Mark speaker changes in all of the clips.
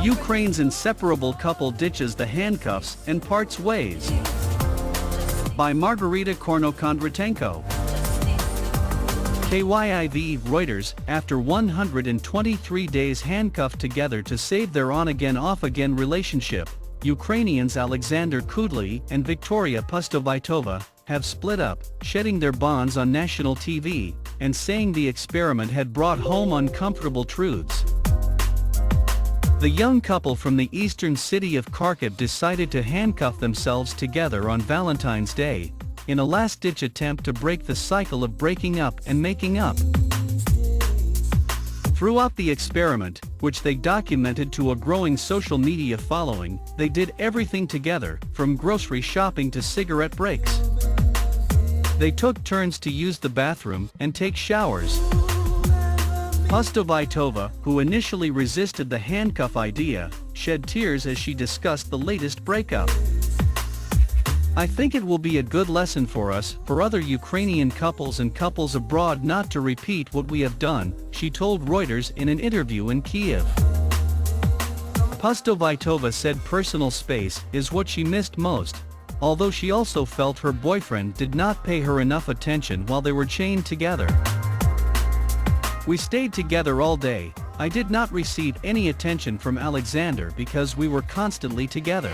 Speaker 1: Ukraine's inseparable couple ditches the handcuffs and parts ways. By Margarita Kornokondratenko. KYIV Reuters. After 123 days handcuffed together to save their on-again off-again relationship, Ukrainians Alexander Kudly and Victoria Pustovaitova have split up, shedding their bonds on national TV, and saying the experiment had brought home uncomfortable truths. The young couple from the eastern city of Kharkiv decided to handcuff themselves together on Valentine's Day, in a last-ditch attempt to break the cycle of breaking up and making up. Throughout the experiment, which they documented to a growing social media following, they did everything together, from grocery shopping to cigarette breaks. They took turns to use the bathroom and take showers. Pustovaitova, who initially resisted the handcuff idea, shed tears as she discussed the latest breakup. "I think it will be a good lesson for us, for other Ukrainian couples and couples abroad, not to repeat what we have done," she told Reuters in an interview in Kyiv. Pustovaitova said personal space is what she missed most, although she also felt her boyfriend did not pay her enough attention while they were chained together. "We stayed together all day. I did not receive any attention from Alexander because we were constantly together.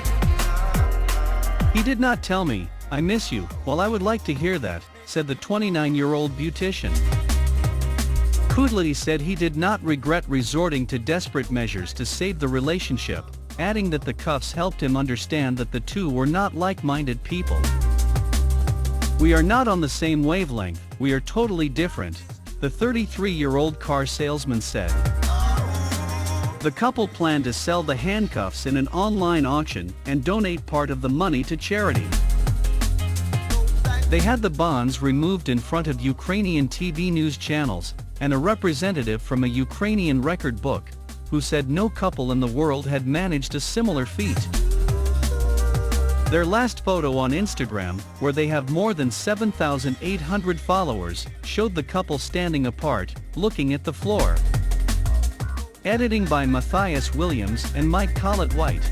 Speaker 1: He did not tell me, 'I miss you,' well, I would like to hear that," said the 29-year-old beautician. Kudly said he did not regret resorting to desperate measures to save the relationship, adding that the cuffs helped him understand that the two were not like-minded people. "We are not on the same wavelength, we are totally different," the 33-year-old car salesman said. The couple planned to sell the handcuffs in an online auction and donate part of the money to charity. They had the bonds removed in front of Ukrainian TV news channels, and a representative from a Ukrainian record book, who said no couple in the world had managed a similar feat. Their last photo on Instagram, where they have more than 7,800 followers, showed the couple standing apart, looking at the floor. Editing by Matthias Williams and Mike Collett White.